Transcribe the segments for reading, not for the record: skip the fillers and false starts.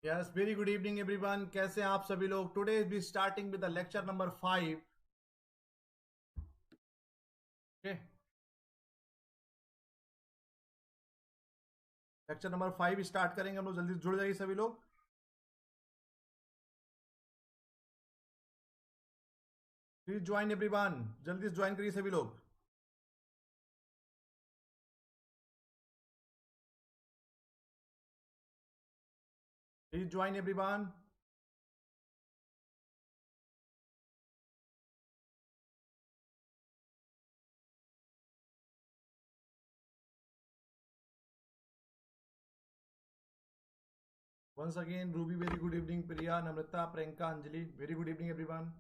Yes, very good evening everyone. कैसे हैं आप सभी लोग? Today be starting with the lecture number 5। Okay, lecture number 5 start करेंगे हम लोग। जल्दी जुड़ जाइए सभी लोग। प्लीज ज्वाइन एवरीवन, जल्दी से ज्वाइन करिए सभी लोग। Please join everyone. Once again Ruby, very good evening. Priya, Namrata, Priyanka, Anjali, very good evening everyone.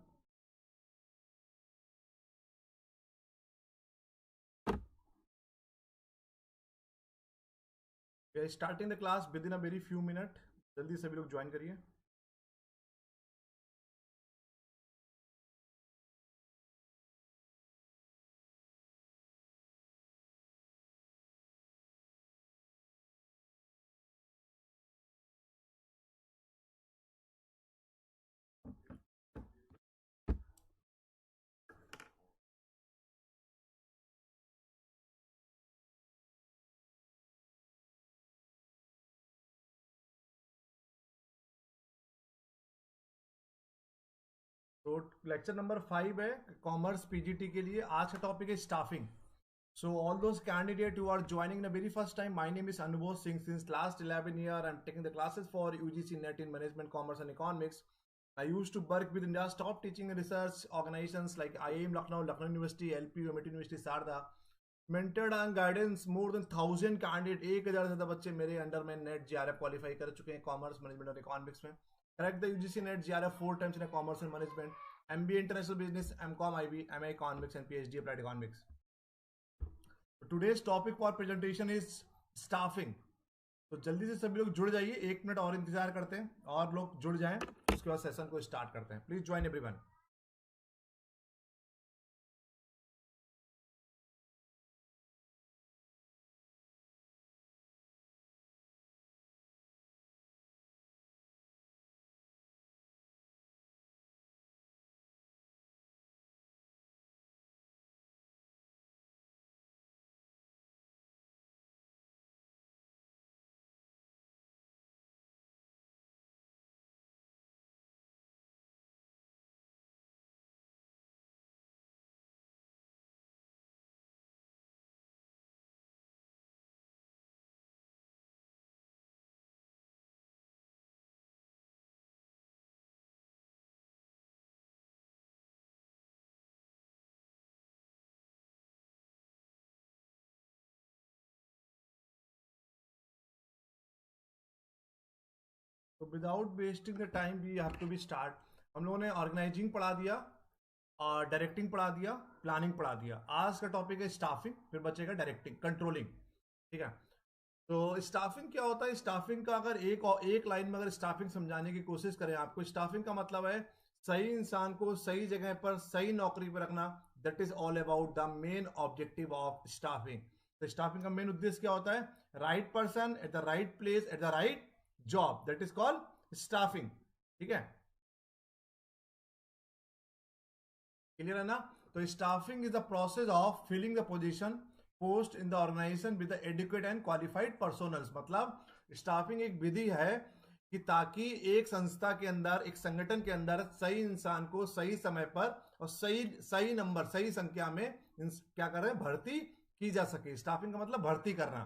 Starting the class within a very few minute. जल्दी सभी लोग ज्वाइन करिए। तो लेक्चर नंबर 5 है कॉमर्स पीजीटी के लिए। आज का टॉपिक है staffing. So all those candidates who are joining the very first time, my name is Anubhav Singh. Since last 11 years, I'm taking the classes for UGC NET in Management, Commerce and Economics. I used to work with India's top teaching and research organizations like IIM Lucknow, Lucknow University, LPU, MIT University, Sarda. Mentored and guidance more than 1000 candidate, 1000 से ज़्यादा बच्चे मेरे under में net GRF qualify कर चुके हैं commerce management और economics में। Correct the UGC NET JRF 4 times in commerce and management, MBA international business, MCom IB, MA economics and PhD applied economics. Today's topic for presentation is staffing. तो जल्दी से सभी लोग जुड़ जाइए, 1 मिनट और इंतजार करते हैं और लोग जुड़ जाएं, उसके बाद सेशन को स्टार्ट करते हैं। Please join everyone. तो without wasting the time we have to be start. हम लोगों ने ऑर्गेनाइजिंग पढ़ा दिया और डायरेक्टिंग पढ़ा दिया, प्लानिंग पढ़ा दिया। आज का टॉपिक है स्टाफिंग, फिर बचेगा डायरेक्टिंग, कंट्रोलिंग। ठीक है, तो स्टाफिंग क्या होता है? स्टाफिंग का अगर एक लाइन में अगर स्टाफिंग समझाने की कोशिश करें आपको, स्टाफिंग का मतलब है सही इंसान को सही जगह पर सही नौकरी पर रखना। That is all about the main objective of staffing. तो स्टाफिंग का मेन उद्देश्य क्या होता है? Right person at the right place at the right job, that is called staffing. ठीक है, क्लियर है ना? तो staffing is the process of filling the position post in the organisation with adequate and qualified personnels. मतलब staffing एक विधि है कि ताकि एक संस्था के अंदर, एक संगठन के अंदर सही इंसान को सही समय पर और सही सही नंबर, सही संख्या में क्या कर रहे हैं, भर्ती की जा सके। स्टाफिंग का मतलब भर्ती करना।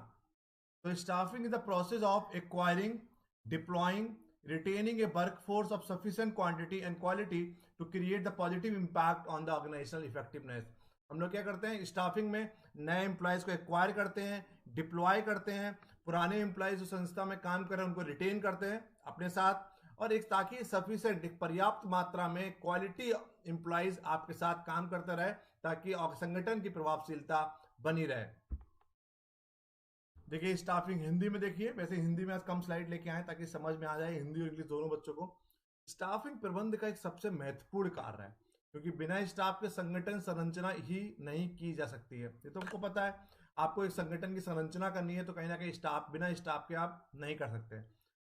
तो staffing is the process of acquiring, deploying, retaining a workforce of sufficient quantity and quality to create the positive impact on the organizational effectiveness। हम लोग क्या करते हैं स्टाफिंग में? नए एम्प्लॉयज को एक्वायर करते हैं, डिप्लॉय करते हैं, पुराने एम्प्लॉयज जो संस्था में काम कर रहे हैं उनको रिटेन करते हैं अपने साथ, और एक ताकि सफिशिएंट, पर्याप्त मात्रा में क्वालिटी एम्प्लॉयज आपके साथ काम करते रहे, ताकि संगठन की प्रभावशीलता बनी रहे। देखिए स्टाफिंग हिंदी में, देखिए वैसे हिंदी में आज कम स्लाइड लेके आए ताकि समझ में आ जाए हिंदी और इंग्लिश दोनों बच्चों को। स्टाफिंग प्रबंध का एक सबसे महत्वपूर्ण कार्य है, क्योंकि बिना स्टाफ के संगठन संरचना ही नहीं की जा सकती है। ये तो हमको पता है, आपको एक संगठन की संरचना करनी है तो कहीं ना कहीं स्टाफ, बिना स्टाफ के आप नहीं कर सकते।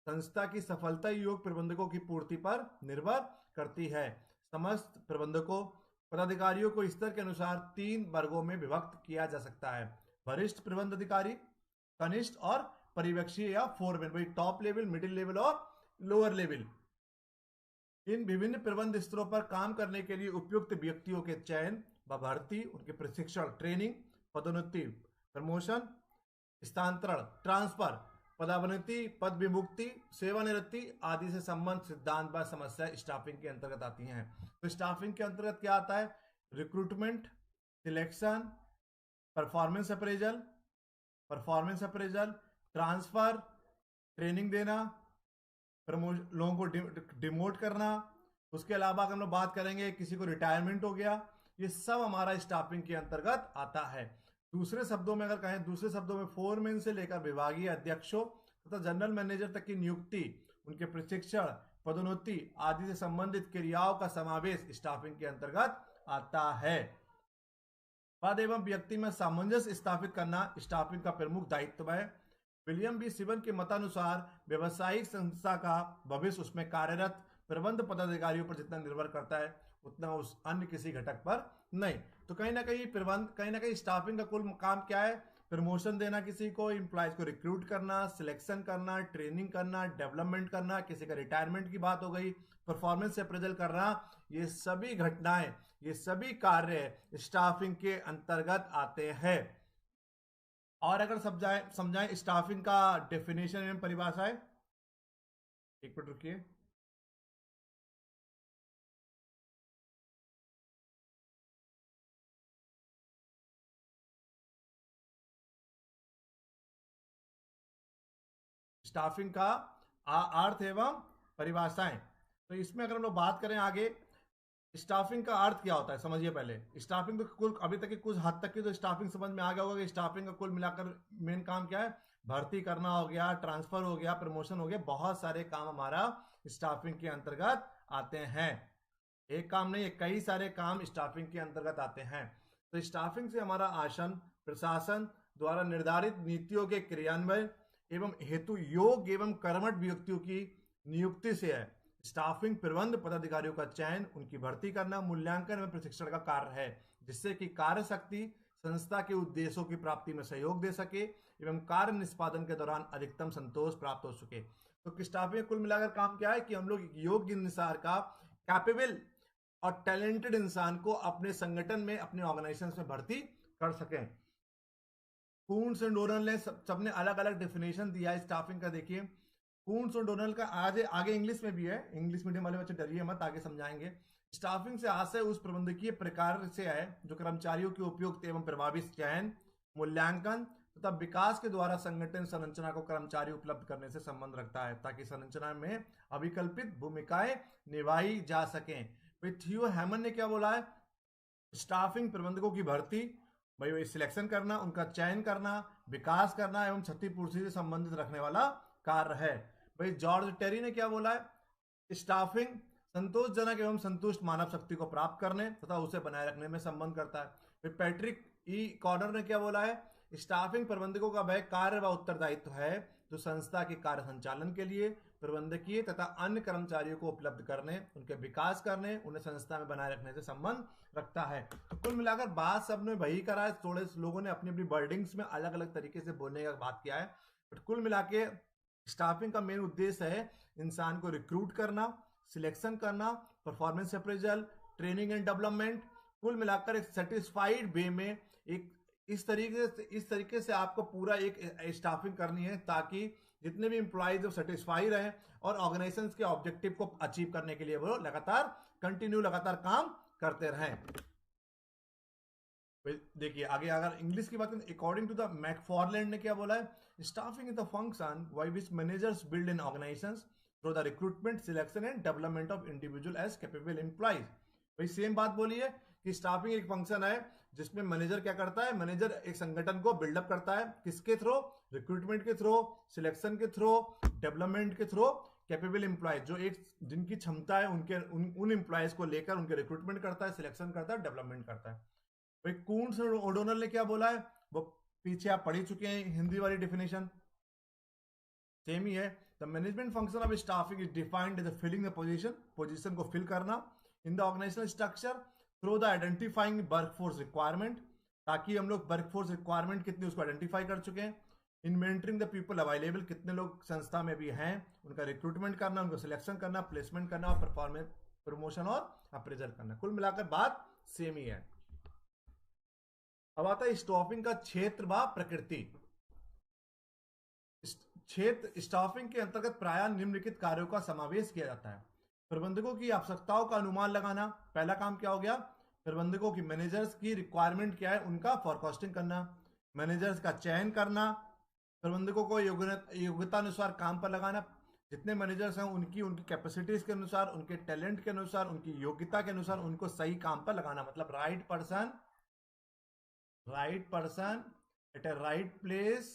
संस्था की सफलता योग्य प्रबंधकों की पूर्ति पर निर्भर करती है। समस्त प्रबंधकों पदाधिकारियों को स्तर के अनुसार 3 वर्गों में विभक्त किया जा सकता है। वरिष्ठ प्रबंध अधिकारी, कनिष्ठ और पर्यवेक्षीय या फोरमैन, भाई टॉप लेवल, मिडिल लेवल और लोअर लेवल। इन विभिन्न प्रबंध स्तरों पर काम करने के लिए उपयुक्त व्यक्तियों के चयन व भर्ती, उनके प्रशिक्षण, ट्रेनिंग, पदोन्नति, प्रमोशन, स्थानांतरण, ट्रांसफर, पदोन्नति, पद विमुक्ति, सेवानिवृत्ति आदि से संबंध सिद्धांत व समस्या स्टाफिंग के अंतर्गत आती हैं। तो स्टाफिंग के अंतर्गत क्या आता है? Recruitment, selection, performance appraisal, transfer, training देना, लोगों को डिमोट करना। उसके अलावा अगर हम लोग बात करेंगे किसी को रिटायरमेंट हो गया, ये सब हमारा स्टाफिंग के अंतर्गत आता है। दूसरे शब्दों में अगर कहें, दूसरे शब्दों में फोरमैन से लेकर विभागीय अध्यक्षों तथा जनरल मैनेजर तक की नियुक्ति, उनके प्रशिक्षण, पदोन्नति आदि से संबंधित क्रियाओं का समावेश स्टाफिंग के अंतर्गत आता है। पद एवं व्यक्ति में सामंजस्य स्थापित करना स्टाफिंग का प्रमुख दायित्व है। विलियम बी सिवन के मतानुसार व्यवसायिक संस्था का भविष्य उसमें कार्यरत प्रबंध पदाधिकारियों पर जितना निर्भर करता है उतना उस अन्य किसी घटक पर नहीं। तो कहीं ना कहीं स्टाफिंग का कुल काम क्या है? प्रमोशन देना, किसी को एम्प्लॉयज को रिक्रूट करना, सिलेक्शन करना, ट्रेनिंग करना, डेवलपमेंट करना, किसी का रिटायरमेंट की बात हो गई, परफॉर्मेंस अप्रेजल करना, ये सभी घटनाएं, ये सभी कार्य स्टाफिंग के अंतर्गत आते हैं। और अगर समझाएं स्टाफिंग का डेफिनेशन एवं परिभाषा है, एक मिनट रुकिए। स्टाफिंग का अर्थ एवं परिभाषाएं। तो इसमें अगर हम लोग बात करें आगे, स्टाफिंग का अर्थ क्या होता है समझिए पहले। स्टाफिंग तो कुल अभी तक की कुछ हद तक की तो स्टाफिंग समझ में आ गया होगा कि स्टाफिंग का कुल मिलाकर मेन काम क्या है? भर्ती करना हो गया, ट्रांसफर हो गया, प्रमोशन हो गया, बहुत सारे काम हमारा स्टाफिंग के अंतर्गत आते हैं। एक काम नहीं है, कई सारे काम स्टाफिंग के अंतर्गत आते हैं। तो स्टाफिंग से हमारा आसन प्रशासन द्वारा निर्धारित नीतियों के क्रियान्वयन एवं हेतु योग्य एवं कर्मठ व्यक्तियों की नियुक्ति से है। स्टाफिंग प्रबंध पदाधिकारियों का चयन, उनकी भर्ती करना, मूल्यांकन एवं प्रशिक्षण का कार्य है, जिससे कि कार्य शक्ति संस्था के उद्देश्यों की प्राप्ति में सहयोग दे सके एवं कार्य निष्पादन के दौरान अधिकतम संतोष प्राप्त हो सके। तो स्टाफिंग कुल मिलाकर काम क्या है कि हम लोग योग्य अनुसार का कैपेबल और टैलेंटेड इंसान को अपने संगठन में, अपने ऑर्गेनाइजेशन में भर्ती कर सकें। कून्स एंड डोनल ने सबने अलग अलग डेफिनेशन दिया है स्टाफिंग का। देखिए कून्स और डोनल का आगे इंग्लिश में भी है, इंग्लिश मीडियम वाले बच्चे डरिए मत, आगे समझाएंगे। स्टाफिंग से आशय उस प्रबंधकीय प्रकार से है जो कर्मचारियों के उपयुक्त एवं प्रभावी चयन, मूल्यांकन तथा विकास के द्वारा संगठन संरचना को कर्मचारी उपलब्ध करने से संबंध रखता है, ताकि संरचना में अविकल्पित भूमिकाएं निभाई जा सकें। थियो हैमन ने क्या बोला है? स्टाफिंग प्रबंधकों की भर्ती, भाई वही सिलेक्शन करना, उनका चयन करना, विकास करना एवं क्षतिपूर्ति से संबंधित रखने वाला कार्य है। भाई जॉर्ज टेरी ने क्या बोला है? स्टाफिंग संतोषजनक एवं संतुष्ट मानव शक्ति को प्राप्त करने तथा उसे बनाए रखने में संबंध करता है। फिर पैट्रिक ई कॉर्डर ने क्या बोला है? स्टाफिंग प्रबंधकों का वह कार्य व उत्तरदायित्व है जो संस्था के कार्य संचालन के लिए प्रबंधकीय तथा अन्य कर्मचारियों को उपलब्ध करने, उनके विकास करने, उन्हें संस्था में बनाए रखने से संबंध रखता है। तो कुल मिलाकर बात सबने वही करा है, थोड़े लोगों ने अपनी अपनी वर्डिंग्स में अलग अलग तरीके से बोलने का बात किया है, बट कुल मिला के स्टाफिंग का मेन उद्देश्य है इंसान को रिक्रूट करना, सिलेक्शन करना, performance appraisal, training and development, कुल मिलाकर एक सेटिस्फाइड वे में एक इस तरीके से आपको पूरा एक स्टाफिंग करनी है ताकि जितने भी एम्प्लॉयज सेटिस्फाई रहे और ऑर्गेनाइजेशन के ऑब्जेक्टिव को अचीव करने के लिए वो लगातार काम करते रहें। देखिए आगे अगर इंग्लिश की बात करें, अकॉर्डिंग टू द मैकफार्लैंड ने क्या बोला है? Staffing is the function by which managers build in organisations through the recruitment, selection and development of individual as capable employees. भाई सेम बात बोली है कि स्टाफिंग एक फंक्शन है जिसमें मैनेजर क्या करता है? मैनेजर एक संगठन को बिल्डअप करता है, किसके थ्रू? रिक्रूटमेंट के थ्रू, सिलेक्शन के थ्रू, डेवलपमेंट के थ्रू, कैपेबल एम्प्लॉयज जो एक जिनकी क्षमता है उनके उन एम्प्लॉयज को लेकर उनके रिक्रूटमेंट करता है, सिलेक्शन करता है, डेवलपमेंट करता है। भाई कून्स और ओडोनल ने क्या बोला है? वो पीछे आप पढ़ ही चुके हैं, हिंदी वाली डेफिनेशन सेम ही है। The management function of staffing is defined as filling the position को फिल करना in the organisational structure through the identifying workforce requirement, ताकि हम लोग वर्कफोर्स रिक्वायरमेंट कितनी उसको आइडेंटिफाई कर चुके हैं। इन मेंटरिंग द पीपल अवेलेबल, कितने लोग संस्था में भी हैं, उनका रिक्रूटमेंट करना, उनको सिलेक्शन करना, प्लेसमेंट करना और परफॉर्मेंस प्रमोशन और अप्रेजल करना। कुल मिलाकर बात सेम ही है। अब आता है स्टाफिंग का क्षेत्र व प्रकृति। क्षेत्र स्टाफिंग के अंतर्गत प्रायः निम्नलिखित कार्यों का समावेश किया जाता है। प्रबंधकों की आवश्यकताओं का अनुमान लगाना, पहला काम क्या हो गया। प्रबंधकों की मैनेजर्स की रिक्वायरमेंट क्या है उनका फोरकास्टिंग करना, मैनेजर्स का चयन करना, प्रबंधकों को योग्यता अनुसार काम पर लगाना, जितने मैनेजर्स हैं उनकी कैपेसिटीज के अनुसार, उनके टैलेंट के अनुसार, उनकी योग्यता के अनुसार उनको सही काम पर लगाना। मतलब राइट पर्सन एट ए राइट प्लेस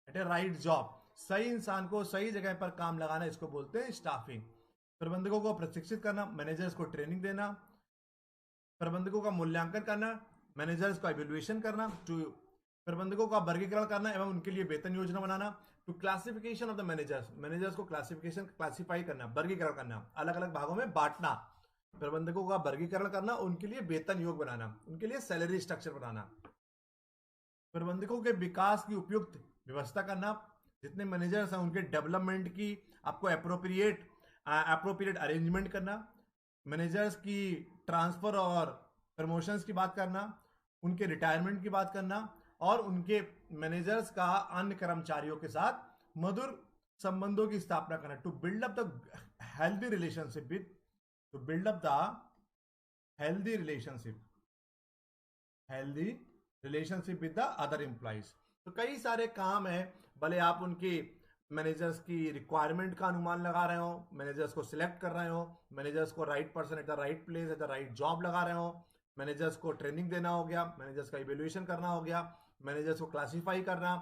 एट ए राइट जॉब, सही इंसान को सही जगह पर काम लगाना, इसको बोलते हैं स्टाफिंग। प्रबंधकों को प्रशिक्षित करना, मैनेजर्स को ट्रेनिंग देना, प्रबंधकों का मूल्यांकन करना, मैनेजर्स का इवैल्यूएशन करना, प्रबंधकों का वर्गीकरण करना एवं उनके लिए वेतन योजना बनाना। Two classification of the managers को क्लासिफाई करना, वर्गीकरण करना, अलग अलग भागों में बांटना, प्रबंधकों का वर्गीकरण करना, उनके लिए वेतन योग बनाना, उनके लिए सैलरी स्ट्रक्चर बनाना, प्रबंधकों के विकास की उपयुक्त व्यवस्था करना, जितने मैनेजर्स हैं उनके डेवलपमेंट की आपको अप्रोप्रिएट अरेंजमेंट करना, मैनेजर्स की ट्रांसफर और प्रमोशंस की बात करना, उनके रिटायरमेंट की बात करना और उनके मैनेजर्स का अन्य कर्मचारियों के साथ मधुर संबंधों की स्थापना करना। To build up the healthy relationship with the other employees. तो कई सारे काम है, भले आप उनकी मैनेजर्स की रिक्वायरमेंट का अनुमान लगा रहे हो, मैनेजर्स को सिलेक्ट कर रहे हो, मैनेजर्स को right person at the right place at the right job लगा रहे हो, मैनेजर्स को ट्रेनिंग देना हो गया, मैनेजर्स का इवैल्यूएशन करना हो गया, मैनेजर्स को क्लासिफाई करना,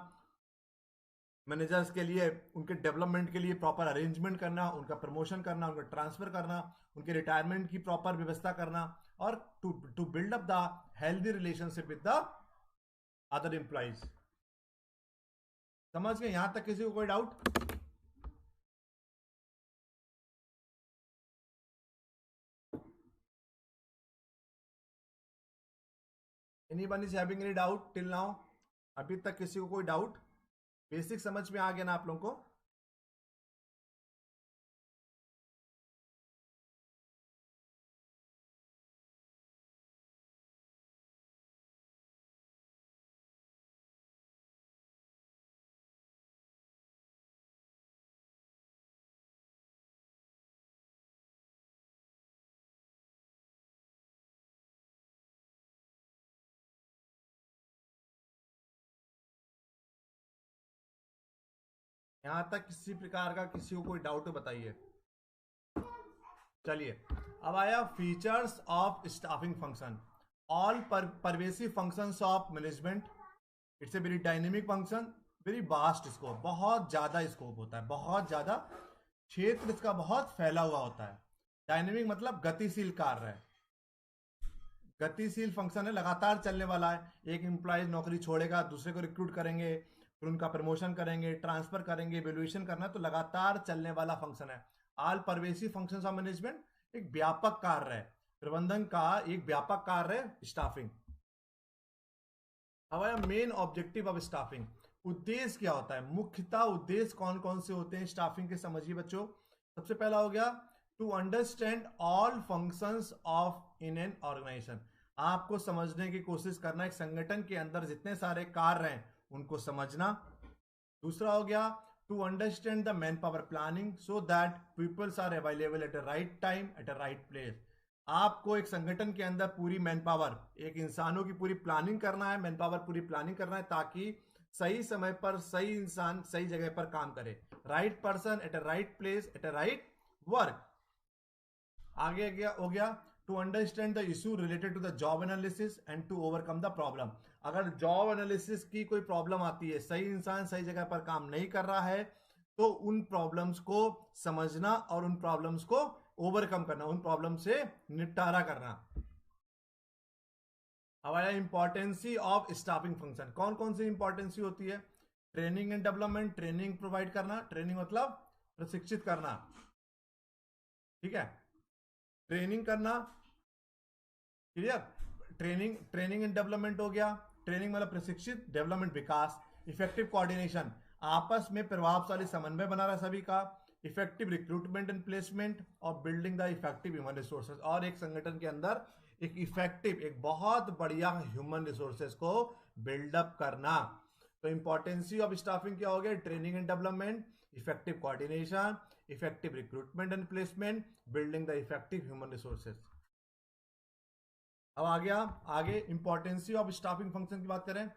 मैनेजर्स के लिए उनके डेवलपमेंट के लिए प्रॉपर अरेंजमेंट करना, उनका प्रमोशन करना, उनका ट्रांसफर करना, उनके रिटायरमेंट की प्रॉपर व्यवस्था करना और to build up the healthy relationship with the other employees. समझ गए यहां तक? किसी को कोई doubt? Anyone is having any doubt till now? अभी तक किसी को कोई डाउट? बेसिक समझ में आ गया ना आप लोगों को? यहां तक किसी प्रकार का किसी को कोई डाउट हो बताइए। चलिए अब आया features of staffing function. All pervasive functions of management, it's a very dynamic function, very vast scope, बहुत ज्यादा स्कोप होता है, बहुत ज्यादा क्षेत्र इसका बहुत फैला हुआ होता है। डायनेमिक मतलब गतिशील कार्य है, गतिशील फंक्शन है, लगातार चलने वाला है। एक एम्प्लॉय नौकरी छोड़ेगा, दूसरे को रिक्रूट करेंगे, फिर उनका प्रमोशन करेंगे, ट्रांसफर करेंगे, इवैल्यूएशन करना, तो लगातार चलने वाला फंक्शन है। All pervasive functions of management एक व्यापक कार्य है, प्रबंधन का एक व्यापक कार्य है स्टाफिंग। अब आया मेन ऑब्जेक्टिव ऑफ स्टाफिंग। उद्देश्य क्या होता है, मुख्यतः उद्देश्य कौन कौन से होते हैं स्टाफिंग के, समझिए बच्चों। सबसे पहला हो गया to understand all functions of in an organisation, आपको समझने की कोशिश करना एक संगठन के अंदर जितने सारे कार्य हैं उनको समझना। दूसरा हो गया to understand the man power planning so that peoples are available at a right time at a right place. आपको एक संगठन के अंदर पूरी मैन पावर, एक इंसानों की पूरी प्लानिंग करना है, मैन पावर पूरी प्लानिंग करना है ताकि सही समय पर सही इंसान सही जगह पर काम करे, right person at a right place at a right work. आगे गया हो गया to understand the issue related to the job analysis and to overcome the problem. अगर जॉब एनालिसिस की कोई प्रॉब्लम आती है, सही इंसान सही जगह पर काम नहीं कर रहा है, तो उन प्रॉब्लम्स को समझना और उन प्रॉब्लम्स को ओवरकम करना, उन प्रॉब्लम से निपटारा करना। अब आया इंपॉर्टेंसी ऑफ स्टाफिंग फंक्शन। कौन कौन सी इंपॉर्टेंसी होती है? Training and development, training provide करना, ट्रेनिंग मतलब प्रशिक्षित करना, ठीक है, ट्रेनिंग करना, क्लियर। ट्रेनिंग एंड डेवलपमेंट हो गया, ट्रेनिंग मतलब प्रशिक्षित, डेवलपमेंट विकास, इफेक्टिव कोऑर्डिनेशन, आपस में प्रभावशाली समन्वय बना रहा सभी का, इफेक्टिव रिक्रूटमेंट एंड प्लेसमेंट और building the effective human resources, और एक संगठन के अंदर एक इफेक्टिव, एक बहुत बढ़िया ह्यूमन रिसोर्सेज को बिल्डअप करना। तो इंपॉर्टेंसी ऑफ स्टाफिंग क्या हो गया, training and development, effective coordination, effective recruitment and placement, building the effective human resources. अब आ गया आगे इंपॉर्टेंसी ऑफ स्टाफिंग फंक्शन की बात करें,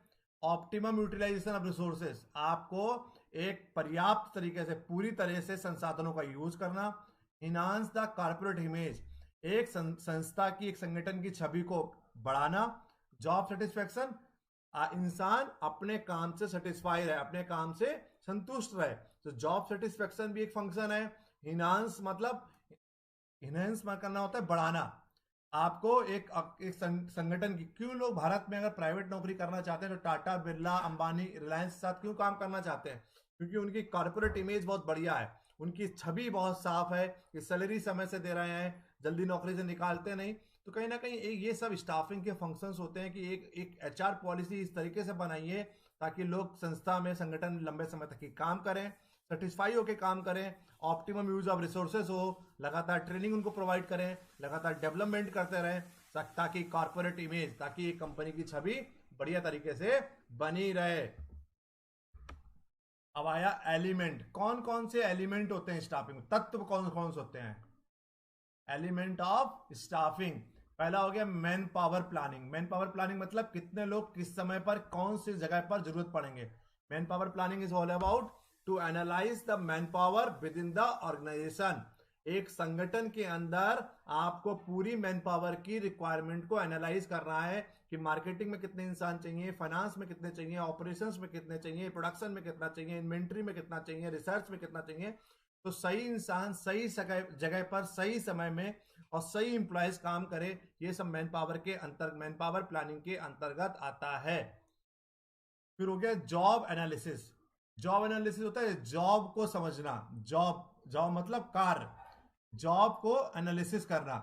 ऑप्टिमम यूटिलाइजेशन ऑफ रिसोर्सेस, आपको एक पर्याप्त तरीके से पूरी तरह से संसाधनों का यूज करना, इनहांस द कॉर्पोरेट इमेज, एक संस्था की, एक संगठन की छवि को बढ़ाना, जॉब सेटिस्फेक्शन, इंसान अपने काम से सेटिस्फाई रहे, अपने काम से संतुष्ट रहे, तो जॉब सेटिस्फेक्शन भी एक फंक्शन है। इनहांस मतलब इनहेंस करना होता है बढ़ाना, आपको एक संगठन की, क्यों लोग भारत में अगर प्राइवेट नौकरी करना चाहते हैं तो टाटा बिरला अंबानी रिलायंस के साथ क्यों काम करना चाहते हैं, क्योंकि उनकी कॉर्पोरेट इमेज बहुत बढ़िया है, उनकी छवि बहुत साफ है कि सैलरी समय से दे रहे हैं, जल्दी नौकरी से निकालते नहीं। तो कहीं ना कहीं ये सब स्टाफिंग के फंक्शंस होते हैं कि एक एचआर पॉलिसी इस तरीके से बनाइए ताकि लोग संस्था में, संगठन लंबे समय तक काम करें, सेटिस्फाई होकर काम करें, ऑप्टिमम यूज ऑफ रिसोर्सेज हो, लगातार ट्रेनिंग उनको प्रोवाइड करें, लगातार डेवलपमेंट करते रहें, ताकि कॉर्पोरेट इमेज, ताकि एक कंपनी की छवि बढ़िया तरीके से बनी रहे। अब आया एलिमेंट, कौन कौन से एलिमेंट होते हैं स्टाफिंग, तत्व कौन कौन से होते हैं एलिमेंट ऑफ स्टाफिंग। पहला हो गया man power planning, man power planning मतलब कितने लोग किस समय पर कौन सी जगह पर जरूरत पड़ेंगे। Man power planning is all about to analyse the man power within the organisation, एक संगठन के अंदर आपको पूरी मैन पावर की रिक्वायरमेंट को एनालाइज करना है कि मार्केटिंग में कितने इंसान चाहिए, फाइनेंस में कितने चाहिए, ऑपरेशंस में कितने चाहिए, प्रोडक्शन में कितना चाहिए, इन्वेंट्री में कितना चाहिए, रिसर्च में कितना चाहिए। तो सही इंसान सही जगह पर सही समय में और सही इंप्लॉयज काम करे, ये सब मैन पावर के मैन पावर प्लानिंग के अंतर्गत आता है। फिर हो गया जॉब एनालिसिस, जॉब एनालिसिस होता है जॉब को समझना, जॉब जॉब मतलब कार्य, जॉब को एनालिसिस करना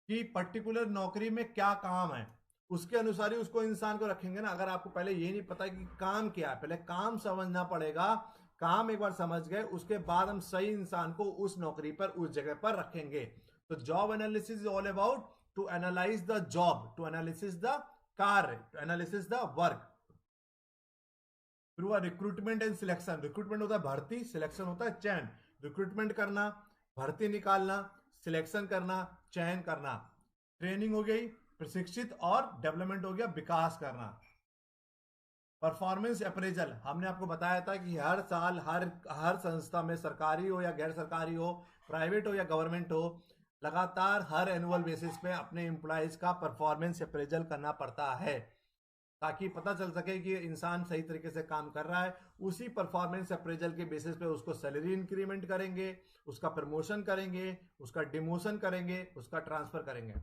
कि पर्टिकुलर नौकरी में क्या काम है, उसके अनुसार ही उसको इंसान को रखेंगे ना। अगर आपको पहले ये नहीं पता कि काम क्या है, पहले काम समझना पड़ेगा, काम एक बार समझ गए उसके बाद हम सही इंसान को उस नौकरी पर, उस जगह पर रखेंगे। तो job analysis is all about to analyse the job, to analysis the कार्य, टू एनालिसिस द वर्क। फिर हुआ रिक्रूटमेंट एंड सिलेक्शन, रिक्रूटमेंट होता है भर्ती, सिलेक्शन होता है चयन। रिक्रूटमेंट करना, भर्ती निकालना, सिलेक्शन करना, चयन करना। ट्रेनिंग हो गई प्रशिक्षित, और डेवलपमेंट हो गया विकास करना। परफॉर्मेंस अप्रेजल, हमने आपको बताया था कि हर साल हर संस्था में, सरकारी हो या गैर सरकारी हो, प्राइवेट हो या गवर्नमेंट हो, लगातार हर एनुअल बेसिस पे अपने एम्प्लॉयज का परफॉर्मेंस अप्रेजल करना पड़ता है ताकि पता चल सके कि इंसान सही तरीके से काम कर रहा है। उसी परफॉर्मेंस अप्रेजल के बेसिस पे उसको सैलरी इंक्रीमेंट करेंगे, उसका प्रमोशन करेंगे, उसका डिमोशन करेंगे, उसका ट्रांसफर करेंगे।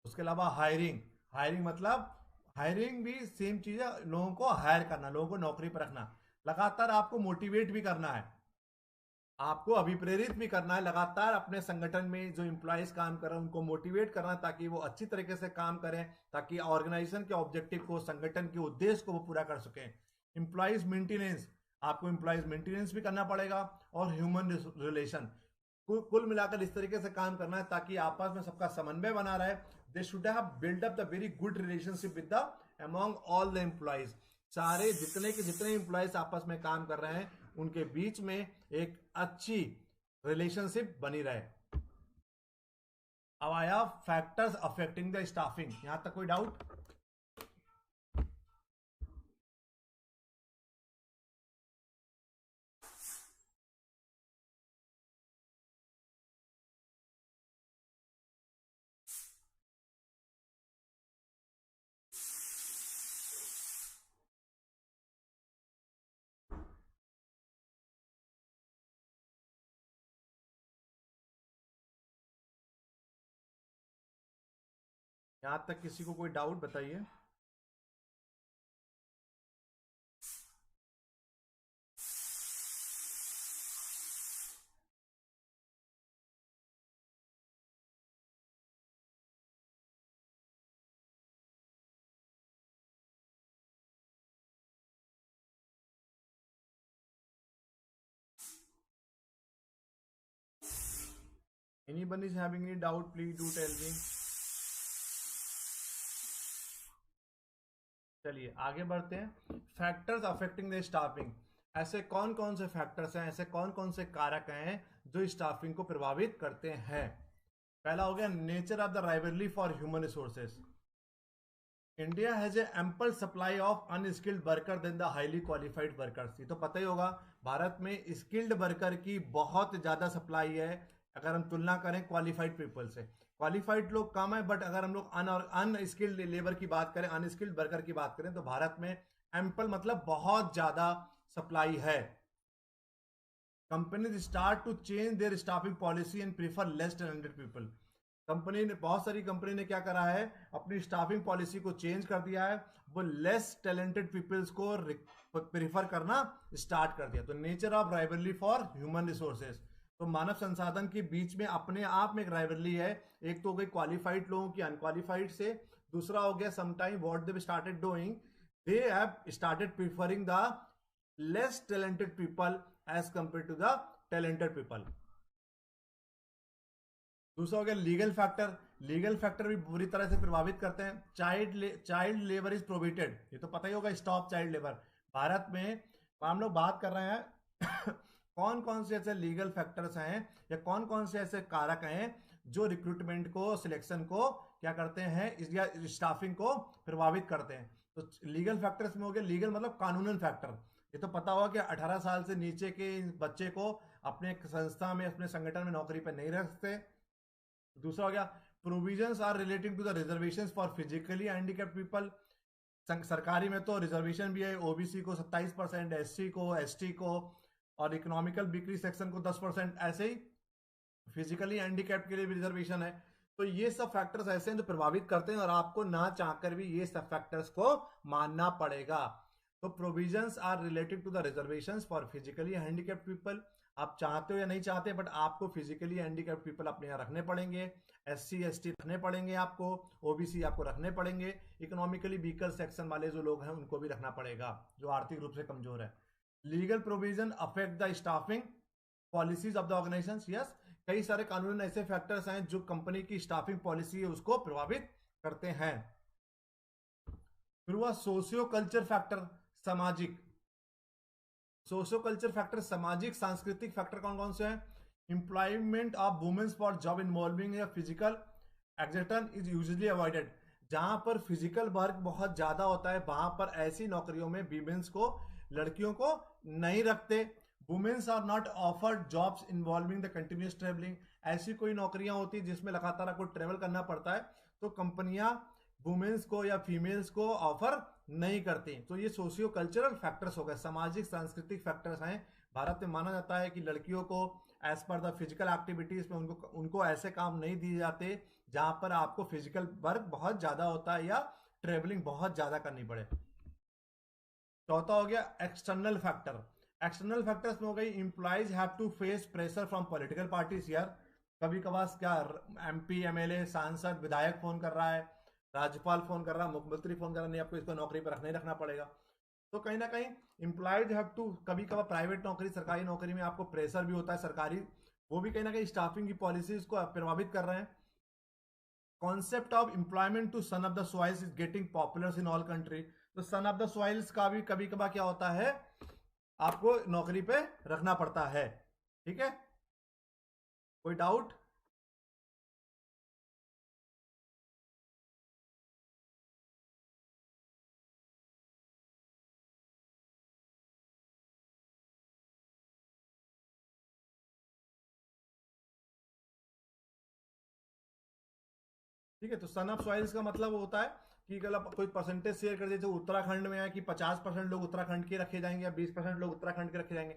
उसके अलावा हायरिंग, हायरिंग मतलब हायरिंग भी सेम चीज है, लोगों को हायर करना, लोगों को नौकरी पर रखना। लगातार आपको मोटिवेट भी करना है, आपको अभिप्रेरित भी करना है, लगातार अपने संगठन में जो इंप्लॉयज काम कर रहे हैं उनको मोटिवेट करना ताकि वो अच्छी तरीके से काम करें, ताकि ऑर्गेनाइजेशन के ऑब्जेक्टिव को, संगठन के उद्देश्य को वो पूरा कर सकें। इंप्लॉयज मेंटेनेंस, आपको इंप्लॉयज मेंटेनेंस भी करना पड़ेगा, और ह्यूमन रिलेशन, कुल मिलाकर इस तरीके से काम करना है ताकि आपस में सबका समन्वय बना रहे। They should have build up the very good relationship with the among all the employees, सारे जितने के जितने एम्प्लॉयज आपस में काम कर रहे हैं उनके बीच में एक अच्छी रिलेशनशिप बनी रहे। अब आया फैक्टर्स अफेक्टिंग द स्टाफिंग, यहां तक कोई डाउट? यहां तक किसी को कोई डाउट बताइए। Anyone is having any doubt, please do tell me. चलिए आगे बढ़ते हैं। फैक्टर्स अफेक्टिंग द स्टाफिंग, ऐसे कौन कौन से फैक्टर्स हैं, ऐसे कौन कौन से कारक हैं जो स्टाफिंग को प्रभावित करते हैं। पहला हो गया nature of the rivalry for human resources. India has a ample supply of unskilled worker then the highly qualified workers. ये तो पता ही होगा, भारत में स्किल्ड वर्कर की बहुत ज्यादा सप्लाई है अगर हम तुलना करें क्वालिफाइड पीपल से। क्वालिफाइड लोग कम है, बट अगर हम लोग अनस्किल्ड लेबर की बात करें, अनस्किल्ड वर्कर की बात करें, तो भारत में एम्पल मतलब बहुत ज्यादा सप्लाई है। Companies start to change their staffing policy and prefer less talented people. Company ने, बहुत सारी कंपनी ने क्या करा है, अपनी स्टाफिंग पॉलिसी को चेंज कर दिया है, वो लेस टैलेंटेड पीपल्स को प्रीफर करना स्टार्ट कर दिया। तो nature of rivalry for human resources, तो मानव संसाधन के बीच में अपने आप में एक राइवलरी है। एक तो हो गई क्वालिफाइड लोगों की अनक्वालिफाइड से, दूसरा हो गया sometime what they started doing, they have started preferring the less talented people as compare to the talented people. दूसरा हो गया लीगल फैक्टर। लीगल फैक्टर भी बुरी तरह से प्रभावित करते हैं। चाइल्ड लेबर इज प्रोहिबिटेड, ये तो पता ही होगा, स्टॉप चाइल्ड लेबर। भारत में हम लोग बात कर रहे हैं कौन कौन से ऐसे लीगल फैक्टर्स हैं या कौन कौन से ऐसे कारक हैं जो रिक्रूटमेंट को, सिलेक्शन को क्या करते हैं, या स्टाफिंग को प्रभावित करते हैं। तो लीगल फैक्टर्स में हो गया, लीगल मतलब कानूनन फैक्टर। ये तो पता होगा कि 18 साल से नीचे के बच्चे को अपने संस्था में, अपने संगठन में नौकरी पर नहीं रखते। दूसरा हो गया provisions are relating to the reservations for physically handicapped people. सरकारी में तो रिजर्वेशन भी है, ओबीसी को 27%, एससी को, एसटी को और इकोनॉमिकल बिक्री सेक्शन को 10%, ऐसे ही फिजिकली हैंडीकैप्ड के लिए भी रिजर्वेशन है। तो ये सब फैक्टर्स ऐसे हैं जो प्रभावित करते हैं और आपको ना चाहकर भी ये सब फैक्टर्स को मानना पड़ेगा। तो provisions are related to the reservations for physically handicapped people, आप चाहते हो या नहीं चाहते, बट आपको फिजिकली हैंडीकैप्ड पीपल अपने यहाँ रखने पड़ेंगे, एससी एसटी रखने पड़ेंगे आपको, ओबीसी आपको रखने पड़ेंगे, इकोनॉमिकली वीकर सेक्शन वाले जो लोग हैं उनको भी रखना पड़ेगा, जो आर्थिक रूप से कमजोर है। Legal provision affect the staffing policies of the organisation. Yes, कई सारे कानून ऐसे फैक्टर्स हैं जो कंपनी की स्टाफिंग पॉलिसी है उसको प्रभावित करते हैं। फिर हुआ सोशियो कल्चर फैक्टर, सामाजिक। सोशो कल्चर फैक्टर, सामाजिक सांस्कृतिक फैक्टर कौन कौन से हैं। Employment of womens for job involving या physical exertion is usually avoided. जहां पर फिजिकल वर्क बहुत ज्यादा होता है वहां पर ऐसी नौकरियों में वीमेंस को, लड़कियों को नहीं रखते। Womens are not offered jobs involving the continuous travelling. ऐसी कोई नौकरियां होती है जिसमें लगातार आपको ट्रेवल करना पड़ता है, तो कंपनियां वुमेन्स को या फीमेल्स को ऑफर नहीं करती। तो ये सोशियो कल्चरल फैक्टर्स हो गए, सामाजिक सांस्कृतिक फैक्टर्स हैं। भारत में माना जाता है कि लड़कियों को as per the physical activities में उनको ऐसे काम नहीं दिए जाते जहां पर आपको फिजिकल वर्क बहुत ज्यादा होता है या ट्रेवलिंग बहुत ज्यादा करनी पड़े। चौथा हो गया एक्सटर्नल फैक्टर। एक्सटर्नल फैक्टर्स में हो गई employees have to face pressure from political parties. यार कभी कभार क्या एमपी, एमएलए, सांसद, विधायक फोन कर रहा है, राज्यपाल फोन कर रहा है, मुख्यमंत्री फोन कर रहा है, नहीं आपको इसको नौकरी पर रखना ही रखना पड़ेगा। तो कहीं ना कहीं एम्प्लॉयज हैव टू, कभी कभार प्राइवेट नौकरी, सरकारी नौकरी में आपको प्रेशर भी होता है सरकारी, वो भी कहीं ना कहीं स्टाफिंग की पॉलिसीज को प्रभावित कर रहे हैं। Concept of employment to son of the soils is getting popular in all country. तो सन ऑफ द सॉइल्स का भी कभी कभार क्या होता है, आपको नौकरी पे रखना पड़ता है। ठीक है, कोई डाउट? ठीक है, तो सन ऑफ सॉइल्स का मतलब होता है कि अगर कोई परसेंटेज शेयर कर देते, उत्तराखंड में है कि 50% लोग उत्तराखंड के रखे जाएंगे या 20% लोग उत्तराखंड के रखे जाएंगे।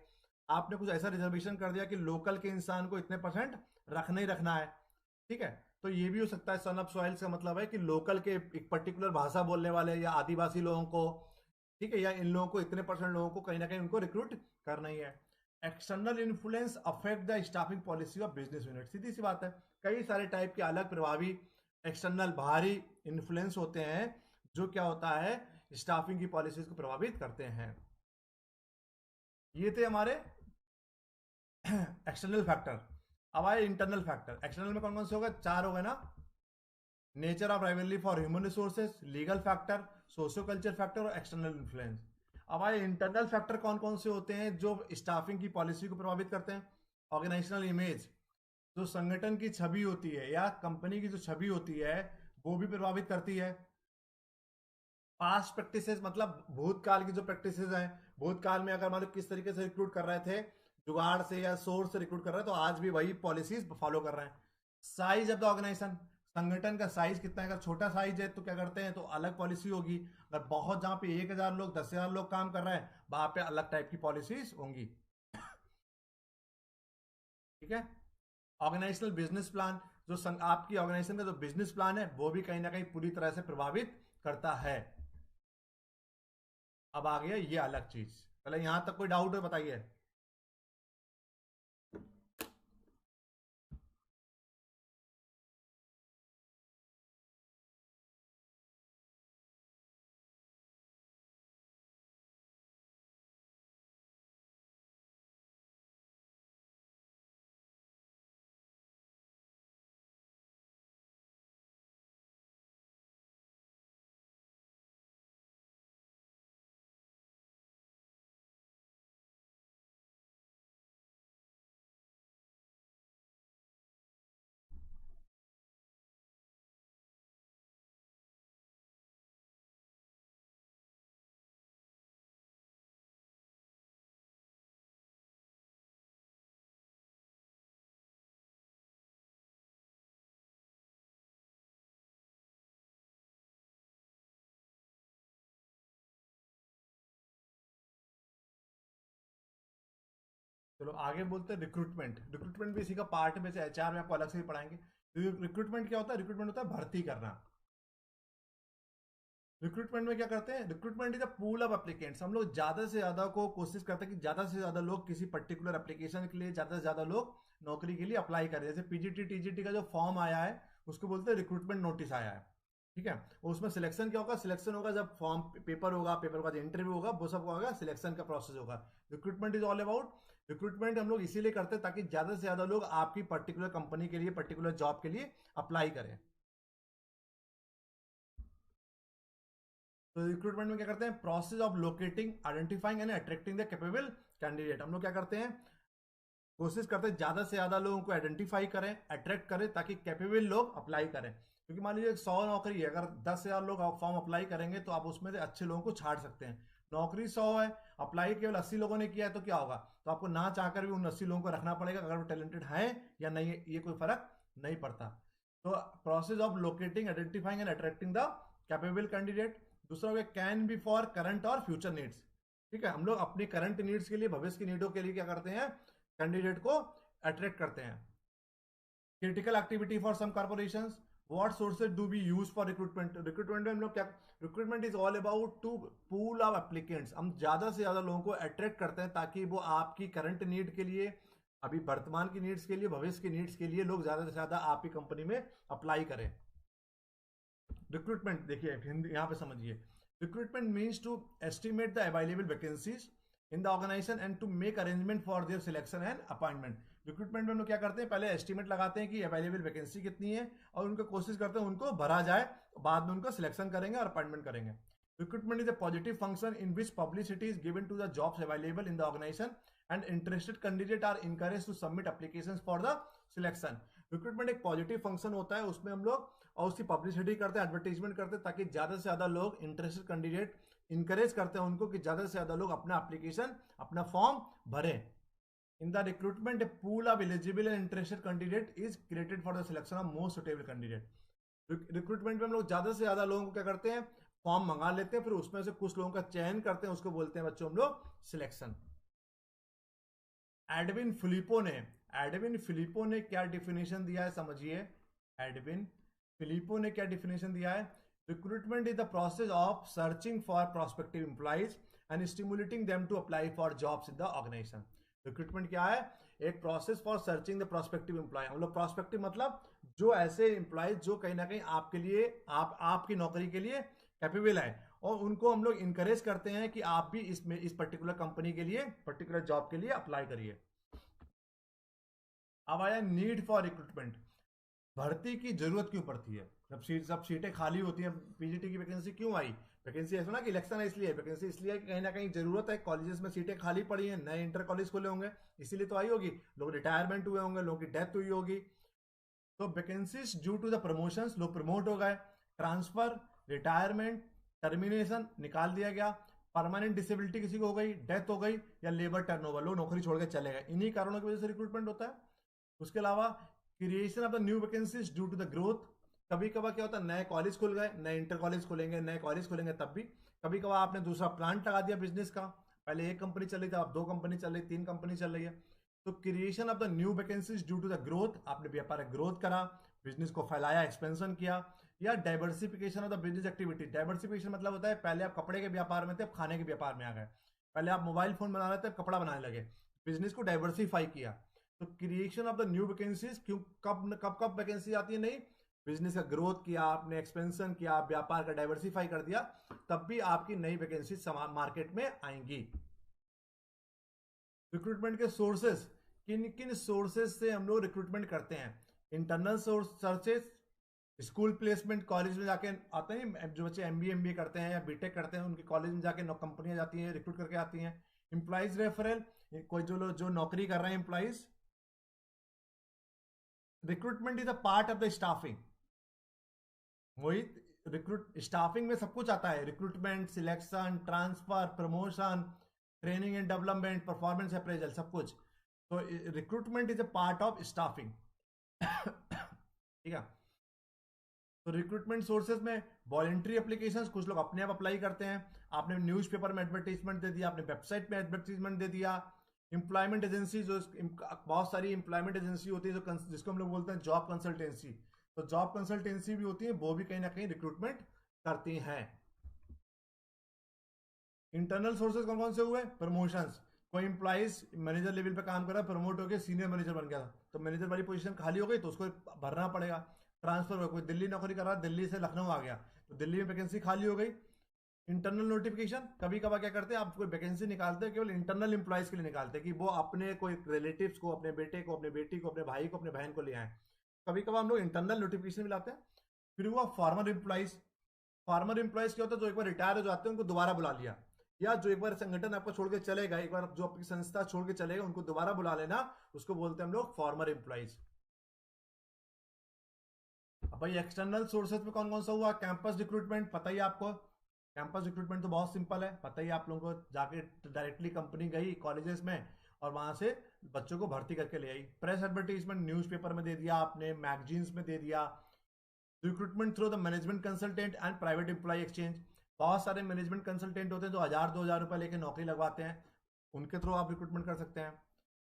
आपने कुछ ऐसा रिजर्वेशन कर दिया कि लोकल के इंसान को इतने % रखना ही रखना है। ठीक है, तो ये भी हो सकता है। सन ऑफ सॉइल्स का मतलब है कि लोकल के एक पर्टिकुलर भाषा बोलने वाले या आदिवासी लोगों को, ठीक है, या इन लोगों को इतने % लोगों को कहीं ना कहीं उनको रिक्रूट करना ही है। External influence affect the staffing policy of business unit. सीधी सी बात है, कई सारे टाइप के अलग प्रभावी एक्सटर्नल बाहरी इन्फ्लुएंस होते हैं जो क्या होता है, स्टाफिंग की पॉलिसीज को प्रभावित करते हैं। ये थे हमारे एक्सटर्नल फैक्टर। अब आए इंटरनल फैक्टर। एक्सटर्नल में कौन कौन से होगा, 4 हो गए ना, nature of rivalry for human resources, legal factor, socio culture factor और एक्सटर्नल इन्फ्लुएंस। अब आए इंटरनल फैक्टर कौन कौन से होते हैं जो स्टाफिंग की पॉलिसी को प्रभावित करते हैं। ऑर्गेनाइजेशनल इमेज, जो संगठन की छवि होती है या कंपनी की जो छवि होती है वो भी प्रभावित करती है। पास्ट प्रैक्टिसेस मतलब भूतकाल की जो प्रैक्टिसेस हैं, भूतकाल में अगर मान लो किस तरीके से रिक्रूट कर रहे थे, जुगाड़ से या सोर्स से रिक्रूट कर रहे हैं, तो आज भी वही पॉलिसीज फॉलो कर रहे हैं। साइज ऑफ द ऑर्गेनाइजेशन, संगठन का साइज कितना है, अगर छोटा साइज है तो क्या करते हैं, तो अलग पॉलिसी होगी। अगर बहुत, जहां पे 1000 लोग 10,000 लोग काम कर रहे हैं, वहां पे अलग टाइप की पॉलिसीज होंगी। ठीक है। ऑर्गेनाइजेशनल बिजनेस प्लान, जो आपकी ऑर्गेनाइजेशन का जो बिजनेस प्लान है वो भी कहीं ना कहीं पूरी तरह से प्रभावित करता है। अब आ गया ये अलग चीज। पहले यहां तक कोई डाउट है बताइए। चलो आगे बोलते हैं रिक्रूटमेंट। रिक्रूटमेंट भी इसी का पार्ट में से, एचआर में आपको अलग से ही पढ़ाएंगे। रिक्रूटमेंट क्या होता है, रिक्रूटमेंट होता है भर्ती करना। रिक्रूटमेंट में क्या करते हैं, recruitment is a pool of applicants. हम लोग ज्यादा से ज्यादा को कोशिश करते हैं कि ज्यादा से ज्यादा लोग किसी पर्टिकुलर एप्लीकेशन के लिए, ज्यादा से ज्यादा लोग नौकरी के लिए अप्लाई करें। जैसे पीजीटी टीजीटी का जो फॉर्म आया है उसको बोलते हैं रिक्रूटमेंट नोटिस आया है। ठीक है। और उसमें सिलेक्शन क्या होगा, सिलेक्शन होगा जब फॉर्म पेपर होगा, पेपर का इंटरव्यू होगा, वो सब होगा, सिलेक्शन का प्रोसेस होगा। Recruitment is all about, recruitment हम लोग इसीलिए करते हैं ताकि ज्यादा से ज्यादा लोग आपकी पर्टिकुलर कंपनी के लिए, पर्टिकुलर जॉब के लिए अप्लाई करें। तो रिक्रूटमेंट में क्या करते हैं, process of locating, identifying and attracting the capable candidate. हम लोग क्या करते हैं, कोशिश करते हैं ज्यादा से ज्यादा लोगों को आइडेंटिफाई करें, अट्रैक्ट करें, ताकि कैपेबल लोग अप्लाई करें। क्योंकि मान लीजिए 100 नौकरी है, अगर 10,000 लोग फॉर्म अप्लाई करेंगे तो आप उसमें से अच्छे लोगों को छाड़ सकते हैं। नौकरी 100 है, अप्लाई केवल 80 लोगों ने किया है, तो क्या होगा, तो आपको ना चाहकर भी उन 80 लोगों को रखना पड़ेगा, अगर वो टैलेंटेड हैं या नहीं है, ये कोई फर्क नहीं पड़ता। तो process of locating, identifying and attracting the capable candidate. दूसरा हो गया कैन बी फॉर करंट और फ्यूचर नीड्स। ठीक है, हम लोग अपनी करंट नीड्स के लिए, भविष्य की नीडों के लिए क्या करते हैं, कैंडिडेट को अट्रैक्ट करते हैं। Critical activity for some corporations, what sources do be use for recruitment. Recruitment में हम लोग क्या, recruitment is all about to pool of applicants. हम ज्यादा से ज्यादा लोगों को अट्रैक्ट करते हैं ताकि वो आपकी करंट नीड के लिए, अभी वर्तमान की नीड्स के लिए, भविष्य की नीड्स के लिए लोग ज्यादा से ज्यादा आपकी कंपनी में अप्लाई करें। रिक्रूटमेंट देखिए हिंदी यहाँ पे समझिए। Recruitment means to estimate the available vacancies in the organisation and to make arrangement for their selection and appointment. Recruitment में हम लोग क्या करते हैं, पहले एस्टिमेट लगाते हैं कि अवेलेबल वैकेंसी कितनी है, और उनको कोशिश करते हैं उनको भरा जाए, बाद में उनको सिलेक्शन करेंगे और अपॉइंटमेंट करेंगे। Recruitment is a positive function in which publicity is given to the jobs available in the organization and interested candidates are encouraged to submit applications for the selection. Recruitment एक positive function होता है, उसमें हम लोग और उसकी publicity करते हैं, एडवर्टीजमेंट करते हैं, ताकि ज्यादा से ज्यादा लोग, इंटरेस्टेड कैंडिडेट, इंकरेज करते हैं उनको कि ज्यादा से ज्यादा लोग अपना एप्लीकेशन, अपना फॉर्म भरें। In the recruitment, a pool of eligible and interested candidate is created for the selection of most suitable candidate. Recruitment में हम लोग ज्यादा से ज्यादा लोगों को क्या करते हैं, फॉर्म मंगा लेते हैं, फिर उसमें से कुछ लोगों का चयन करते हैं, उसको बोलते हैं बच्चों हम लोग सिलेक्शन। एडविन फिलिपो ने, एडविन फिलिपो ने क्या डिफिनेशन दिया है समझिए। एडविन फिलिपो ने क्या डिफिनेशन दिया है, recruitment is the process of searching for prospective employees and stimulating them to apply for jobs in the organisation. Recruitment क्या है, एक process for searching the prospective employ. हम लोग प्रोस्पेक्टिव मतलब जो ऐसे एम्प्लॉयज जो कहीं ना कहीं आपके लिए, आपकी नौकरी के लिए कैपेबल है, और उनको हम लोग इनकरेज करते हैं कि आप भी इसमें, इस पर्टिकुलर कंपनी के लिए, पर्टिकुलर जॉब के लिए अप्लाई करिए। अब आया नीड फॉर रिक्रूटमेंट, भर्ती की जरूरत क्यों पड़ती है? जब सीटें खाली होती हैं, पीजीटी की वैकेंसी क्यों आई? वैकेंसी ऐसा ना कि इलेक्शन है इसलिए, वैकेंसी इसलिए है कि कहीं ना कहीं जरूरत है, कॉलेजेस में सीटें खाली पड़ी हैं, नए इंटर कॉलेज खुले होंगे, इसीलिए तो आई होगी। लोग रिटायरमेंट हुए होंगे, लोगों की डेथ हुई होगी, तो vacancies due to the promotions, लोग प्रमोट हो गए, ट्रांसफर, रिटायरमेंट, टर्मिनेशन, निकाल दिया गया, परमानेंट डिसेबिलिटी किसी को हो गई, डेथ हो गई, या लेबर टर्नओवर, लोग नौकरी छोड़ के चले गए, इन्हीं कारणों की वजह से रिक्रूटमेंट होता है। उसके अलावा creation of the new vacancies due to the growth, कभी कभार क्या होता है, नए कॉलेज खुल गए, नए इंटर कॉलेज खुलेंगे, नए कॉलेज खुलेंगे, तब भी कभी कभार आपने दूसरा प्लांट लगा दिया बिजनेस का, पहले एक कंपनी चल रही थी, अब 2 कंपनी चल रही, 3 कंपनी चल रही है, तो creation of the new vacancies due to the growth, आपने व्यापार ग्रोथ करा, बिजनेस को फैलाया, एक्सपेंशन किया, या diversification of the business activity. Diversification मतलब होता है पहले आप कपड़े के व्यापार में थे, अब खाने के व्यापार में आ गए, पहले आप मोबाइल फोन बना रहे थे, अब कपड़ा बनाने लगे, बिजनेस को डाइवर्सिफाई किया। तो creation of the new vacancies, क्यों, कब कब कब वैकेंसी आती है नई? बिजनेस का ग्रोथ किया आपने, एक्सपेंशन किया, व्यापार का डाइवर्सिफाई कर दिया, तब भी आपकी नई वैकेंसी मार्केट में आएंगी। रिक्रूटमेंट के सोर्सेस, किन किन सोर्सेज से हम लोग रिक्रूटमेंट करते हैं? Internal source searches, school placement, college में जाके आते हैं जो बच्चे एमबीए करते हैं या बीटेक करते हैं, उनके कॉलेज में जाके कंपनियां जाती हैं, रिक्रूट करके आती हैं। एम्प्लॉइज रेफरल, कोई जो लोग जो नौकरी कर रहे हैं employees. Recruitment is a part of the staffing, वही रिक्रूट स्टाफिंग में सब कुछ आता है, recruitment, selection, transfer, promotion, training and development, performance appraisal, सब कुछ। तो recruitment is a part of staffing. ठीक है। तो रिक्रूटमेंट सोर्सेज में वॉलेंट्री एप्लीकेशंस, कुछ लोग अपने आप अप्लाई करते हैं, आपने न्यूज़पेपर में एडवर्टीजमेंट दे दिया, आपने वेबसाइट में एडवर्टीजमेंट दे दिया। एम्प्लॉयमेंट एजेंसी, जो बहुत सारी एम्प्लॉयमेंट एजेंसी होती है जो जिसको हम लोग बोलते हैं जॉब कंसल्टेंसी, तो जॉब कंसल्टेंसी भी होती है, वो भी कहीं ना कहीं रिक्रूटमेंट करती हैं। इंटरनल सोर्सेज कौन कौन से हुए? प्रमोशंस, कोई इंप्लॉइज मैनेजर लेवल पे काम कर रहा है, प्रमोट होकर सीनियर मैनेजर बन गया, तो मैनेजर वाली पोजीशन खाली हो गई तो उसको भरना पड़ेगा। ट्रांसफर हुआ, कोई दिल्ली नौकरी कर रहा है, दिल्ली से लखनऊ आ गया, तो दिल्ली में वैकेंसी खाली हो गई। इंटरनल नोटिफिकेशन, कभी कभार क्या करते हैं, आप कोई वैकेंसी निकालते हैं केवल इंटरनल इंप्लॉइज के लिए निकालते हैं कि वो अपने कोई रिलेटिव्स को, अपने बेटे को, अपने बेटी को, अपने भाई को, अपने बहन को ले आए, कभी कभार हम लोग इंटरनल नोटिफिकेशन भी लाते हैं। फिर हुआ फॉर्मर इंप्लॉइज, फॉर्मर इंप्लॉइज क्या होता है, जो एक बार रिटायर हो जाते हैं उनको दोबारा बुला लिया, या जो एक बार संगठन आपको छोड़ के चलेगा, एक बार जो आपकी संस्था छोड़ के चलेगा उनको दोबारा बुला लेना, उसको बोलते हैं हम लोग फॉर्मर इंप्लॉइज। अब भाई एक्सटर्नल सोर्सेज में कौन कौन सा हुआ? कैंपस रिक्रूटमेंट, पता ही आपको, कैंपस रिक्रूटमेंट तो बहुत सिंपल है, पता ही आप लोगों को, जाके डायरेक्टली कंपनी गई कॉलेजेस में और वहां से बच्चों को भर्ती करके ले आई। प्रेस एडवर्टीजमेंट, न्यूज़पेपर में दे दिया आपने, मैगजीन्स में दे दिया। Recruitment through the management consultant and private employ exchange, बहुत सारे मैनेजमेंट कंसल्टेंट होते हैं जो 1000-2000 रुपए लेके नौकरी लगवाते हैं, उनके थ्रू आप रिक्रूटमेंट कर सकते हैं।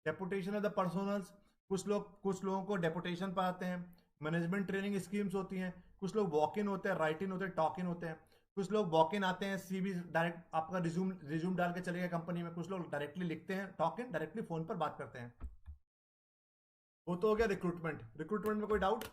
डेपुटेशन ऑफ द पर्सनल्स, कुछ लोगों को डेपुटेशन पर आते हैं। मैनेजमेंट ट्रेनिंग स्कीम्स होती हैं, कुछ लोग वॉक इन होते हैं, राइट इन होते हैं, टॉक इन होते हैं। कुछ लोग वॉक इन आते हैं, सीवी डायरेक्ट आपका रिज्यूम डाल के चले गए कंपनी में। कुछ लोग डायरेक्टली लिखते हैं, टॉक इन डायरेक्टली फोन पर बात करते हैं। वो तो हो गया रिक्रूटमेंट। रिक्रूटमेंट में कोई डाउट?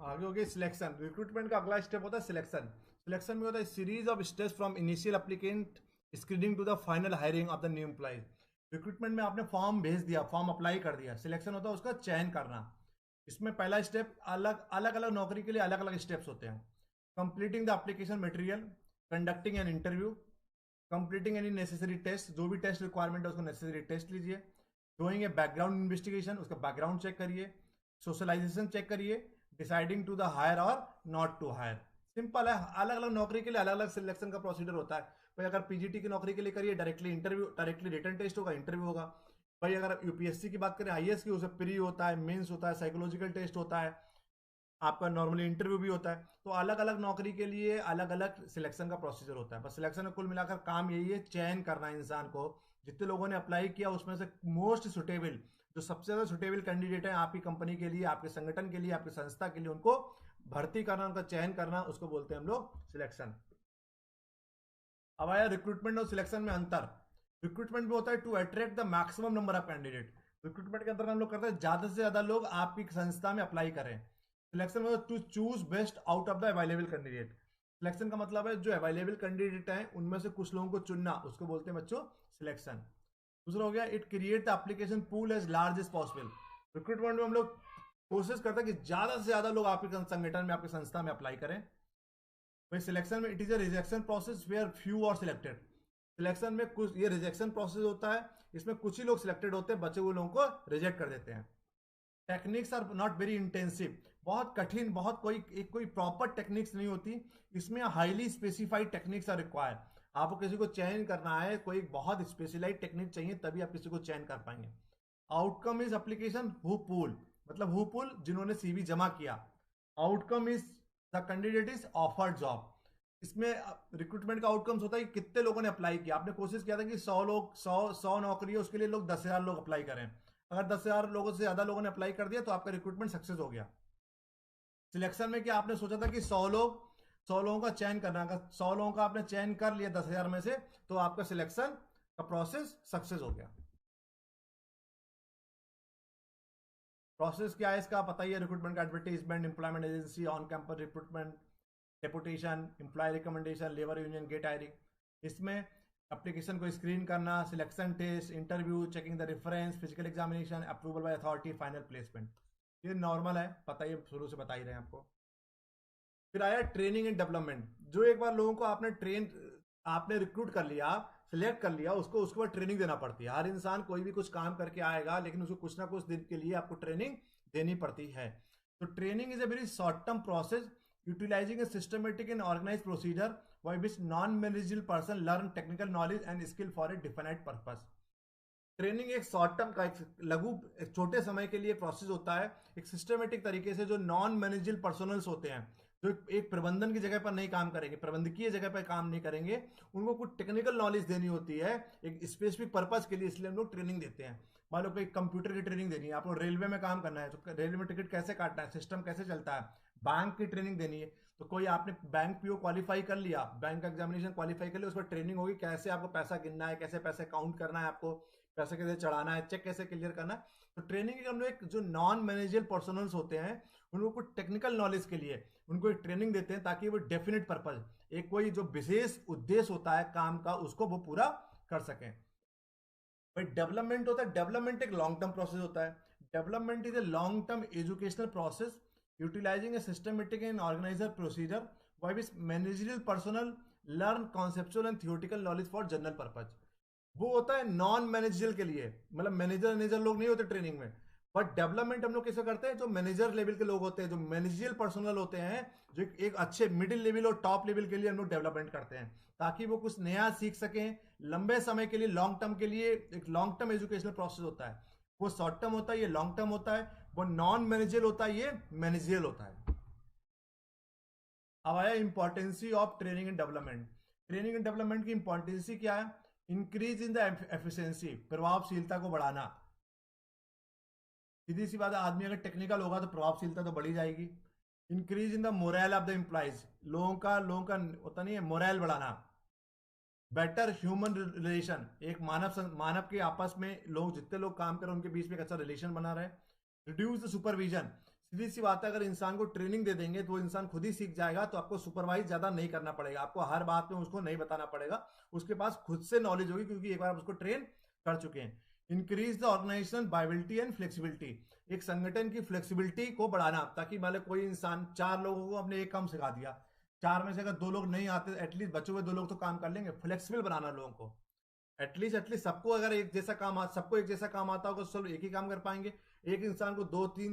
आगे हो गया सिलेक्शन। रिक्रूटमेंट का अगला स्टेप होता है सिलेक्शन। सिलेक्शन में होता है series of steps from initial applicant screening to the final hiring of the new employ. Recruitment में आपने फॉर्म भेज दिया, फॉर्म अप्लाई कर दिया, सिलेक्शन होता है उसका चयन करना। इसमें पहला स्टेप, अलग अलग अलग नौकरी के लिए अलग अलग स्टेप्स होते हैं। Completing the application material, conducting an interview, completing any necessary test, जो भी टेस्ट रिक्वायरमेंट है उसको नेसेसरी टेस्ट लीजिए। डूइंग ए बैकग्राउंड इन्वेस्टिगेशन, उसका बैकग्राउंड चेक करिए। सोशलाइजेशन चेक करिए। डिसाइडिंग टू द हायर और नॉट टू हायर। सिंपल है, अलग अलग नौकरी के लिए अलग अलग सिलेक्शन का प्रोसीजर होता है। कोई अगर पीजीटी की नौकरी के लिए करिए, directly interview, directly written test होगा, इंटरव्यू होगा। भाई अगर यूपीएससी की बात करें, आईएएस की, उसे प्री होता है, मेंस होता है, साइकोलॉजिकल टेस्ट होता है, आपका नॉर्मली इंटरव्यू भी होता है। तो अलग अलग नौकरी के लिए अलग अलग सिलेक्शन का प्रोसीजर होता है। बस सिलेक्शन में कुल मिलाकर काम यही है, चयन करना है इंसान को। जितने लोगों ने अप्लाई किया उसमें से मोस्ट सुटेबल, जो सबसे ज्यादा सुटेबल कैंडिडेट है आपकी कंपनी के लिए, आपके संगठन के लिए, आपकी संस्था के लिए, उनको भर्ती करना, उनका चयन करना, उसको बोलते हैं हम लोग सिलेक्शन। अब आया रिक्रूटमेंट और सिलेक्शन में अंतर। रिक्रूटमेंट में होता है to attract the maximum number of candidate. Recruitment के अंदर हम लोग करते हैं ज्यादा से ज्यादा लोग आपकी संस्था में अप्लाई करें। सिलेक्शन में to choose best out of the available candidate. Selection का मतलब है जो अवेलेबल कैंडिडेट हैं उनमें से कुछ लोगों को चुनना, उसको बोलते हैं बच्चों सिलेक्शन। दूसरा हो गया it create the application pool as large as possible. Recruitment में हम लोग कोशिश करते हैं कि ज्यादा से ज्यादा लोग आपके संगठन में, आपकी संस्था में अप्लाई करें। भाई सिलेक्शन में it is a rejection process where few are selected. Selection में कुछ ये रिजेक्शन प्रोसेस होता है, इसमें कुछ ही लोग सिलेक्टेड होते हैं, बचे हुए लोगों को रिजेक्ट कर देते हैं। Techniques are not very intensive, बहुत कठिन, बहुत कोई प्रॉपर टेक्निक्स नहीं होती इसमें। Highly specified techniques are required. आपको किसी को चयन करना है, कोई बहुत स्पेशलाइज टेक्निक चाहिए, तभी आप किसी को चयन कर पाएंगे। Outcome is application who pool, मतलब हु पूल जिन्होंने सीवी जमा किया। Outcome is the candidate is offered job. इसमें रिक्रूटमेंट का आउटकम्स होता है कि कितने लोगों ने अप्लाई किया। आपने कोशिश किया था कि 100 लोग, 100 नौकरी है, उसके लिए लोग 10,000 लोग अप्लाई करें। अगर 10,000 लोगों से ज्यादा लोगों ने अप्लाई कर दिया तो आपका रिक्रूटमेंट सक्सेस हो गया। सिलेक्शन में क्या आपने सोचा था कि 100 लोगों का चयन करना, अगर 100 लोगों का आपने चयन कर लिया 10,000 में से, तो आपका सिलेक्शन का प्रोसेस सक्सेस हो गया। प्रोसेस क्या है इसका पता ही है। रिक्रूटमेंट का advertisement, employment agency, on campus recruitment, deputation, employ recommendation, labour union, gate hiring. इसमें एप्लीकेशन को स्क्रीन करना, selection test, interview, checking the reference, physical examination, approval by authority, final placement. ये नॉर्मल है, पता ही, शुरू से बता ही रहे हैं आपको। फिर आया ट्रेनिंग एंड डेवलपमेंट। जो एक बार लोगों को आपने रिक्रूट कर लिया, सिलेक्ट कर लिया, उसको उसके बाद ट्रेनिंग देना पड़ती है। हर इंसान कोई भी कुछ काम करके आएगा, लेकिन उसको कुछ ना कुछ दिन के लिए आपको ट्रेनिंग देनी पड़ती है। तो training is a very short term process utilising a systematic and organized procedure by which non-managerial person learn technical knowledge and skill for a definite purpose। Training एक शॉर्ट टर्म का, एक छोटे समय के लिए प्रोसेस होता है, एक सिस्टमेटिक तरीके से। जो नॉन मैनेजरल पर्सनल्स होते हैं, जो एक प्रबंधन की जगह पर नहीं काम करेंगे, प्रबंधकीय जगह पर काम नहीं करेंगे, उनको कुछ टेक्निकल नॉलेज देनी होती है एक स्पेसिफिक पर्पज के लिए, इसलिए हम लोग ट्रेनिंग देते हैं। मान लो कोई कंप्यूटर की ट्रेनिंग देनी है, आपको रेलवे में काम करना है, तो रेलवे में टिकट कैसे काटना है, सिस्टम कैसे चलता है, बैंक की ट्रेनिंग देनी है, तो कोई आपने बैंक पीओ क्वालिफाई कर लिया, बैंक का एग्जामिनेशन क्वालिफाई कर लिया, उस पर ट्रेनिंग होगी कैसे आपको पैसा गिनना है, कैसे पैसे काउंट करना है, आपको पैसे कैसे चढ़ाना है, चेक कैसे क्लियर करना है। तो ट्रेनिंग के हम लोग एक जो नॉन मैनेजरल पर्सनल्स होते हैं उनको कुछ टेक्निकल नॉलेज के लिए उनको एक ट्रेनिंग देते हैं, ताकि वो डेफिनेट पर्पज, एक कोई जो विशेष उद्देश्य होता है काम का, उसको वो पूरा कर सकें। भाई डेवलपमेंट होता है, डेवलपमेंट एक लॉन्ग टर्म प्रोसेस होता है। Development is a long term educational process utilising a systematic and organiser procedure by which managerial personal learn conceptual and theoretical knowledge for general purpose. वो होता है नॉन मैनेजरियल के लिए, मतलब manager लोग नहीं होते ट्रेनिंग में। बट डेवलपमेंट हम लोग कैसे करते हैं, जो मैनेजर लेवल के लोग होते हैं, जो मैनेजरियल पर्सनल होते हैं, जो एक अच्छे मिडिल लेवल और टॉप लेवल के लिए हम लोग डेवलपमेंट करते हैं, ताकि वो कुछ नया सीख सकें लंबे समय के लिए, लॉन्ग टर्म के लिए। एक लॉन्ग टर्म एजुकेशनल प्रोसेस होता है, वो शॉर्ट टर्म होता है, ये लॉन्ग टर्म होता है। वो नॉन मैनेजरियल होता है, ये मैनेजरियल होता है। अब आया importancy of training and development. Training and development की इंपॉर्टेंसी क्या है? इंक्रीज इन द एफिशिएंसी, प्रभावशीलता को बढ़ाना। सीधी सी बात है, आदमी अगर टेक्निकल होगा तो प्रभावशीलता तो बढ़ी जाएगी। Increase in the moral of the employees, लोगों का होता नहीं है, मोरल बढ़ाना। बेटर ह्यूमन रिलेशन, एक मानव के आपस में लोग, जितने लोग काम कर रहे हैं उनके बीच में एक अच्छा रिलेशन बना रहे। रिड्यूस द सुपरविजन, सीधी सी बात है, अगर इंसान को ट्रेनिंग दे देंगे तो वो इंसान खुद ही सीख जाएगा, तो आपको सुपरवाइज ज्यादा नहीं करना पड़ेगा, आपको हर बात में उसको नहीं बताना पड़ेगा, उसके पास खुद से नॉलेज होगी, क्योंकि एक बार आप उसको ट्रेन कर चुके हैं। Increase the organisation viability and flexibility, एक संगठन की फ्लेक्सिबिलिटी को बढ़ाना, ताकि मान लो कोई इंसान 4 लोगों को अपने एक काम सिखा दिया, 4 में से अगर 2 लोग नहीं आते, एटलीस्ट बचे हुए 2 लोग तो काम कर लेंगे। फ्लेक्सिबल बनाना लोगों को, एटलीस्ट सबको, अगर एक जैसा काम सबको एक जैसा काम आता होगा तो सब एक ही काम कर पाएंगे। एक इंसान को 2-3